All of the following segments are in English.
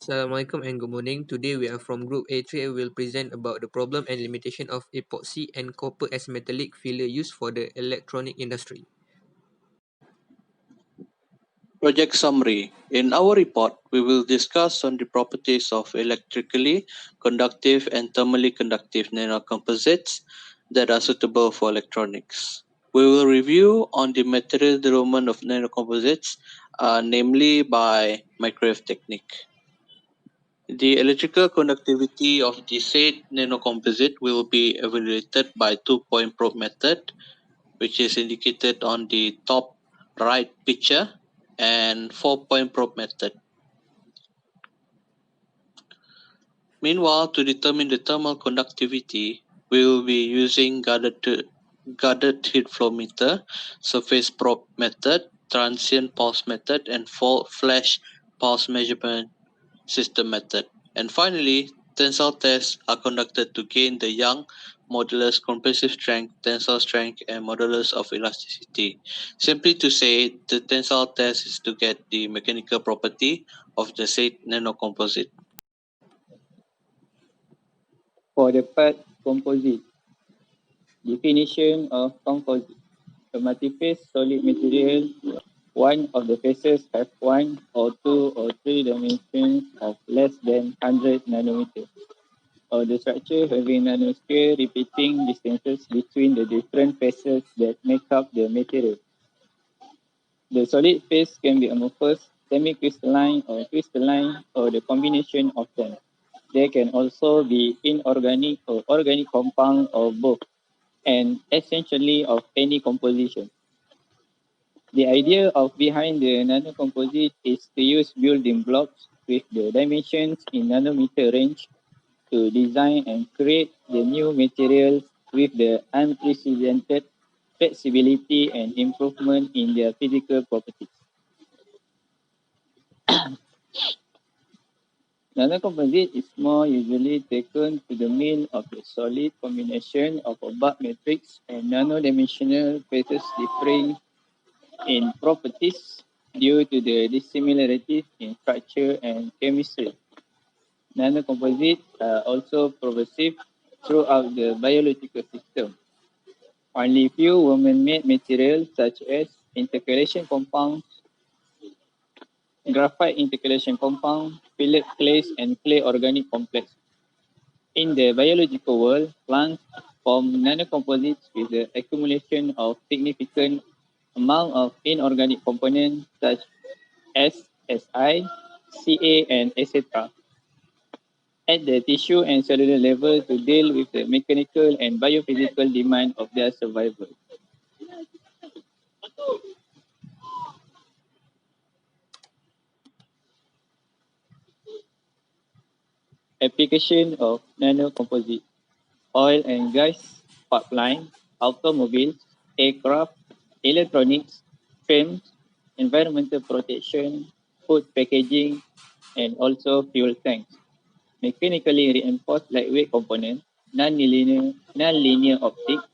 Assalamualaikum and good morning. Today we are from Group A3 and will present about the problem and limitation of epoxy and copper as metallic filler used for the electronic industry. Project summary. In our report, we will discuss on the properties of electrically conductive and thermally conductive nanocomposites that are suitable for electronics. We will review on the material development of nanocomposites, namely by microwave technique. The electrical conductivity of the said nanocomposite will be evaluated by two-point probe method, which is indicated on the top right picture, and four-point probe method. Meanwhile, to determine the thermal conductivity, we will be using guarded heat flow meter, surface probe method, transient pulse method, and flash pulse measurement system method. And finally, tensile tests are conducted to gain the Young modulus compressive strength, tensile strength, and modulus of elasticity. Simply to say, the tensile test is to get the mechanical property of the said nanocomposite. For the part composite, definition of composite. A multi-phase solid material, one of the phases have one or two or three dimensions of less than 100 nanometers, or the structure having nanoscale repeating distances between the different phases that make up the material. The solid phase can be amorphous, semi-crystalline, or crystalline, or the combination of them. They can also be inorganic or organic compound or both, and essentially of any composition. The idea of behind the nanocomposite is to use building blocks with the dimensions in nanometer range to design and create the new materials with the unprecedented flexibility and improvement in their physical properties. Nanocomposite is more usually taken to the mean of the solid combination of a bulk matrix and nano-dimensional phases differing in properties due to the dissimilarities in structure and chemistry. Nanocomposites are also pervasive throughout the biological system. Only few woman-made materials such as intercalation compounds, graphite intercalation compound, pellet clays, and clay organic complex. In the biological world, plants form nanocomposites with the accumulation of significant amount of inorganic components such as Si, Ca, and etc. at the tissue and cellular level to deal with the mechanical and biophysical demand of their survival. Application of nanocomposite: oil and gas pipeline, automobiles, aircraft, electronics, films, environmental protection, food packaging, and also fuel tanks. Mechanically reinforced lightweight components, non-linear optics,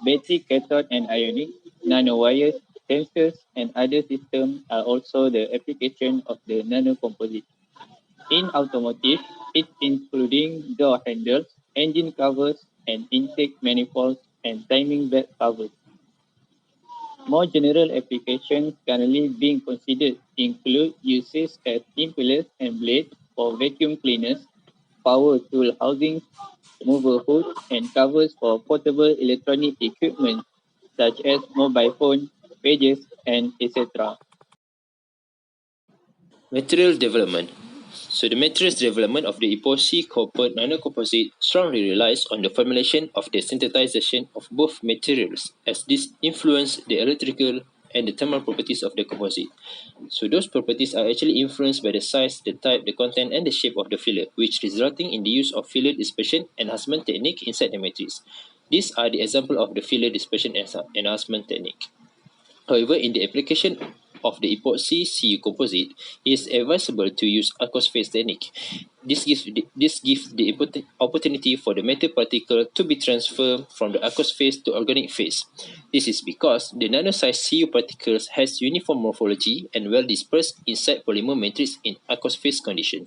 battery cathode and ionic, nanowires, sensors, and other systems are also the application of the nanocomposite. In automotive, it's including door handles, engine covers, and intake manifolds and timing belt covers. More general applications currently being considered include uses as impellers and blades for vacuum cleaners, power tool housings, mover hoods, and covers for portable electronic equipment such as mobile phone, pages, and etc. Material development. So the materials development of the epoxy copper nanocomposite strongly relies on the formulation of the synthesization of both materials, as this influence the electrical and the thermal properties of the composite. So those properties are actually influenced by the size, the type, the content, and the shape of the filler, which resulting in the use of filler dispersion enhancement technique inside the matrix. These are the example of the filler dispersion enhancement technique. However, in the application of the epoxy CU composite, it is advisable to use aqueous phase technique. This gives the opportunity for the metal particle to be transferred from the aqueous phase to organic phase. This is because the nano-sized CU particles has uniform morphology and well dispersed inside polymer matrix in aqueous phase condition.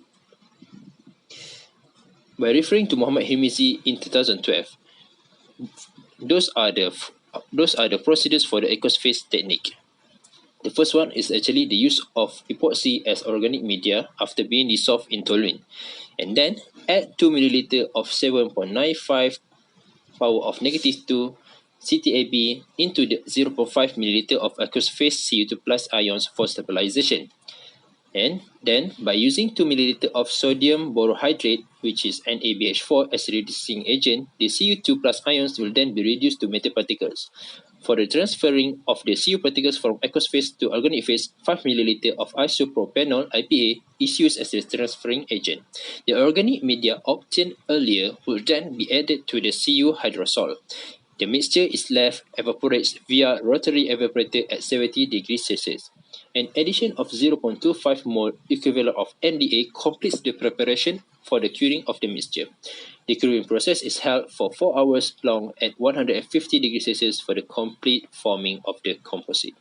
by referring to Muhammad Himizi in 2012. Those are the procedures for the aqueous phase technique. The first one is actually the use of epoxy as organic media after being dissolved in toluene, and then add 2 ml of 7.95 power of -2 CTAB into the 0.5 ml of aqueous phase Cu2 plus ions for stabilization. And then, by using 2 ml of sodium borohydrate, which is NaBH4, as reducing agent, the Cu2 plus ions will then be reduced to metal particles. For the transferring of the Cu particles from aqueous phase to organic phase, 5 ml of isopropanol IPA is used as the transferring agent. The organic media obtained earlier will then be added to the Cu hydrosol. The mixture is left evaporates via rotary evaporator at 70 degrees Celsius. An addition of 0.25 mole equivalent of NDA completes the preparation for the curing of the mixture. The curing process is held for 4 hours long at 150 degrees Celsius for the complete forming of the composite.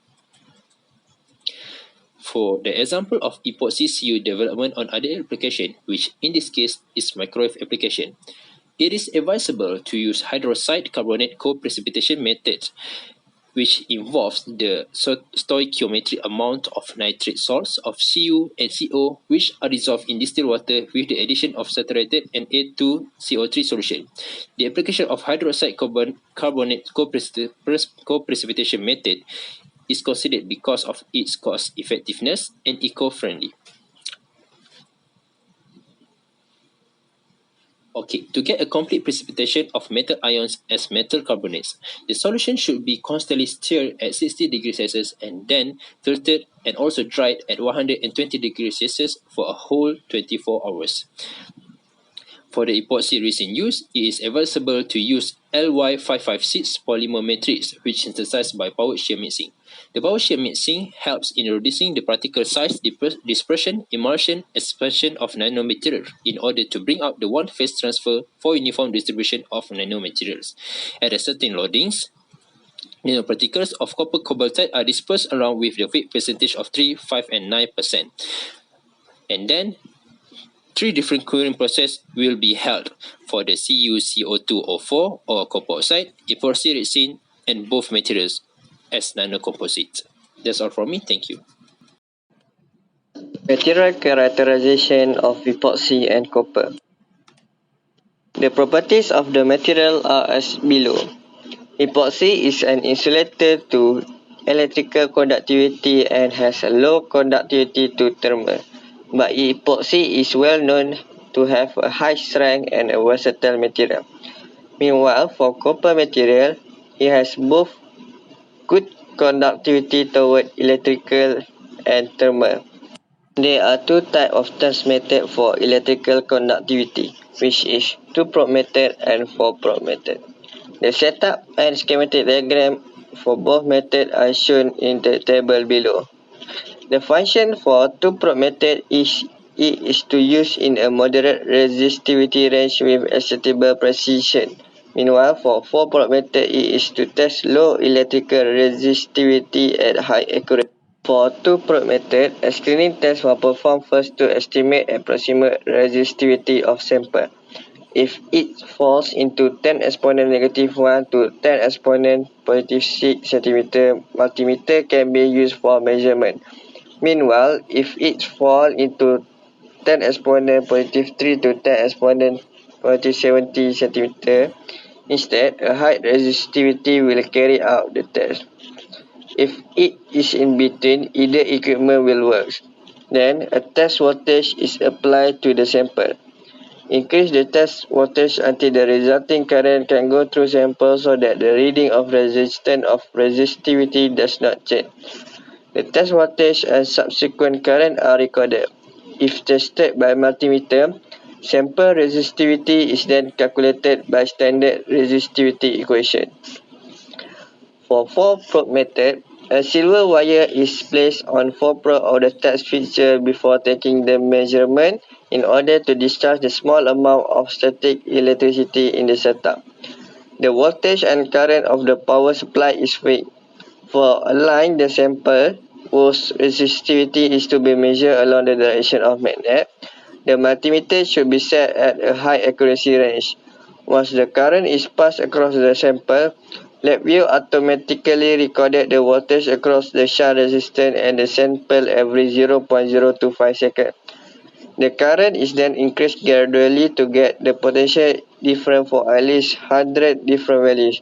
For the example of epoxy Cu development on other application, which in this case is microwave application, it is advisable to use hydroxide carbonate co-precipitation method, which involves the stoichiometric amount of nitrate salts of Cu and CO, which are dissolved in distilled water with the addition of saturated Na2CO3 solution. The application of hydroxide carbonate co-precipitation method is considered because of its cost effectiveness and eco-friendly. Okay, to get a complete precipitation of metal ions as metal carbonates, the solution should be constantly stirred at 60 degrees Celsius and then filtered and also dried at 120 degrees Celsius for a whole 24 hours. For the epoxy resin use, it is advisable to use LY556 polymer matrix, which is synthesized by power shear mixing. The power shear mixing helps in reducing the particle size, dispersion, emulsion, expansion of nanomaterials in order to bring out the one-phase transfer for uniform distribution of nanomaterials. At a certain loadings, nanoparticles of copper cobaltite are dispersed around with the weight percentage of 3, 5, and 9%. And then 3 different curing processes will be held for the CuCO2O4 or copper oxide, epoxy resin, and both materials as nanocomposites. That's all from me. Thank you. Material characterization of epoxy and copper. The properties of the material are as below. Epoxy is an insulator to electrical conductivity and has a low conductivity to thermal, but epoxy is well known to have a high strength and a versatile material. Meanwhile, for copper material, it has both good conductivity toward electrical and thermal. There are two types of test method for electrical conductivity, which is 2-probe method and 4-probe method. The setup and schematic diagram for both methods are shown in the table below. The function for 2-probe method is to use in a moderate resistivity range with acceptable precision. Meanwhile, for 4-probe method, it is to test low electrical resistivity at high accuracy. For 2-probe method, a screening test was performed first to estimate approximate resistivity of sample. If it falls into 10 exponent -1 to 10 exponent +6 cm, multimeter can be used for measurement. Meanwhile, if it falls into 10 exponent +3 to 10 exponent +70 cm, instead, a high resistivity will carry out the test. If it is in between, either equipment will work. Then, a test voltage is applied to the sample. Increase the test voltage until the resulting current can go through sample so that the reading of resistance of resistivity does not change. The test voltage and subsequent current are recorded. If tested by multimeter, sample resistivity is then calculated by standard resistivity equation. For 4-probe method, a silver wire is placed on 4-probe of the test fixture before taking the measurement in order to discharge the small amount of static electricity in the setup. The voltage and current of the power supply is weak. For a line, the sample whose resistivity is to be measured along the direction of magnet, The multimeter should be set at a high accuracy range. Once the current is passed across the sample, LabVIEW automatically recorded the voltage across the shunt resistance and the sample every 0.025 seconds. The current is then increased gradually to get the potential different for at least 100 different values.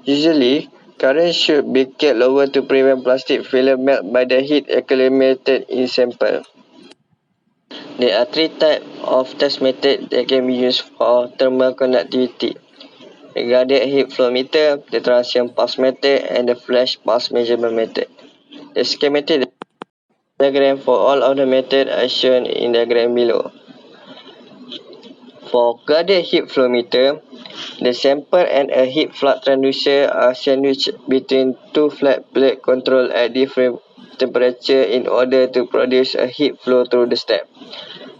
Usually, current should be kept lower to prevent plastic film melt by the heat accumulated in sample. There are three types of test methods that can be used for thermal conductivity: the guided heat flow meter, the transient pulse method, and the flash pulse measurement method. The schematic diagram for all of the methods are shown in the diagram below. For guided heat flow meter, the sample and a heat flood transducer are sandwiched between two flat plates controlled at different temperature in order to produce a heat flow through the step.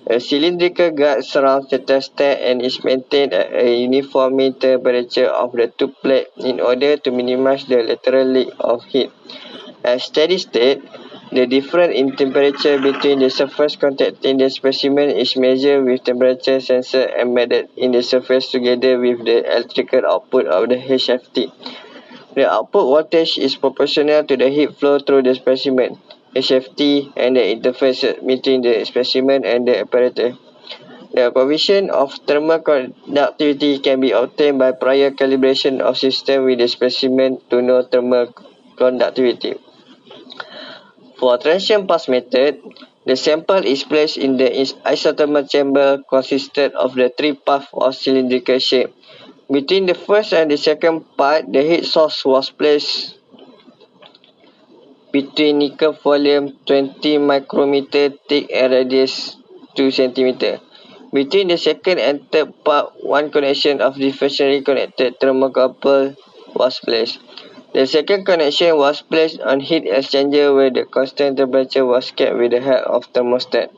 A cylindrical guard surrounds the tester and is maintained at a uniform temperature of the two plates in order to minimize the lateral leak of heat. At steady state, the difference in temperature between the surface contacting the specimen is measured with temperature sensor embedded in the surface together with the electrical output of the HFT. The output voltage is proportional to the heat flow through the specimen, HFT, and the interface between the specimen and the apparatus. The coefficient of thermal conductivity can be obtained by prior calibration of system with the specimen to know thermal conductivity. For transient pass method, the sample is placed in the isothermal chamber consisted of the three paths of cylindrical shape. Between the first and the second part, the heat source was placed between nickel volume 20 micrometer thick and radius 2 cm. Between the second and third part, one connection of differentially connected thermocouple was placed. The second connection was placed on heat exchanger where the constant temperature was kept with the help of thermostat.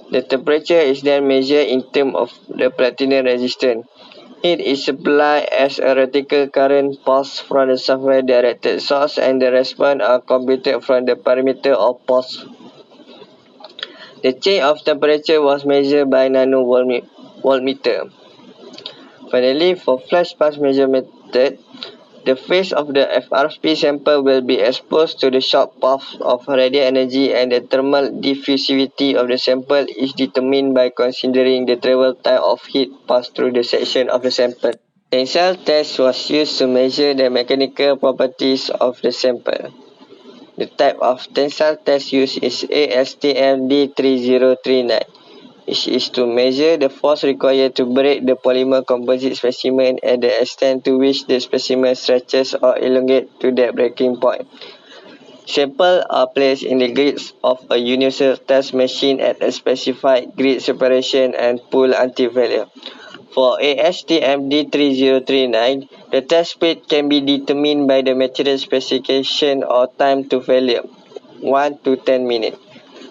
The temperature is then measured in terms of the platinum resistance. Heat is supplied as a reticle current pulse from the software-directed source and the response are computed from the parameter of pulse. The change of temperature was measured by nanovoltmeter. Finally, for flash pulse measurement method, the phase of the FRP sample will be exposed to the short path of radiant energy and the thermal diffusivity of the sample is determined by considering the travel time of heat passed through the section of the sample. Tensile test was used to measure the mechanical properties of the sample. The type of tensile test used is ASTM D3039. Which is to measure the force required to break the polymer composite specimen and the extent to which the specimen stretches or elongates to that breaking point. Samples are placed in the grids of a universal test machine at a specified grid separation and pull until failure. For ASTM D3039, the test speed can be determined by the material specification or time to failure, 1 to 10 minutes.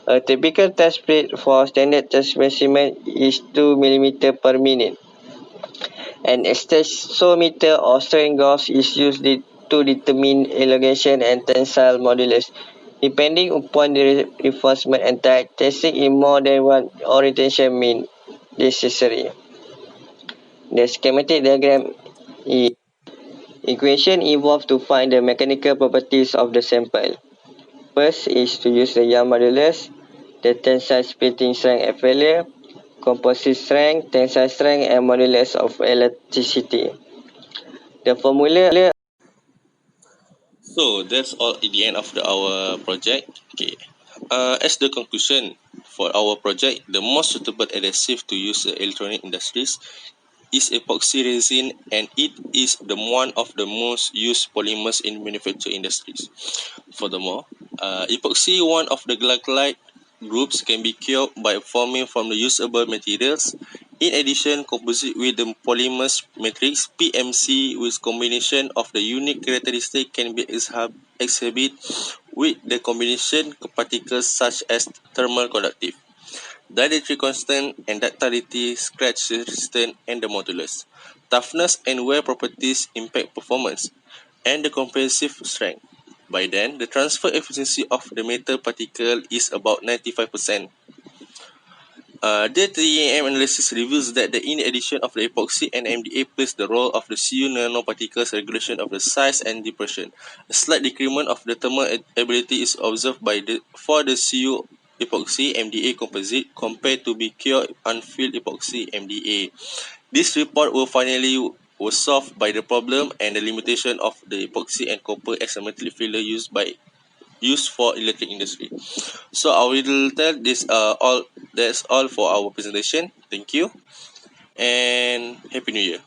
A typical test speed for standard test specimen is 2 mm per minute. An extensometer or strain gauge is used to determine elongation and tensile modulus. Depending upon the reinforcement and type, testing in more than one orientation may necessary. The schematic diagram is equation involved to find the mechanical properties of the sample. First is to use the Young modulus, the tensile splitting strength at failure, composite strength, tensile strength, and modulus of elasticity. The formula. So that's all at the end of our project. Okay. As the conclusion for our project, the most suitable adhesive to use in electronic industries is epoxy resin, and it is one of the most used polymers in manufacturing industries. Furthermore, epoxy, one of the glycolide groups, can be cured by forming from the usable materials. In addition, composite with the polymers matrix PMC with combination of the unique characteristic can be exhibit with the combination particles such as thermal conductive, dielectric constant, and ductility, scratch resistant, and the modulus. Toughness and wear properties impact performance and the compressive strength. By then, the transfer efficiency of the metal particle is about 95%. The TEM analysis reveals that the in-addition of the epoxy and MDA plays the role of the CU nanoparticles regulation of the size and depression. A slight decrement of the thermal ability is observed for the CU epoxy MDA composite compared to BQ unfilled epoxy MDA. This report was solved by the problem and the limitation of the epoxy and copper as a metallic filler used for electric industry. So I will tell this all that's all for our presentation. Thank you and happy new year.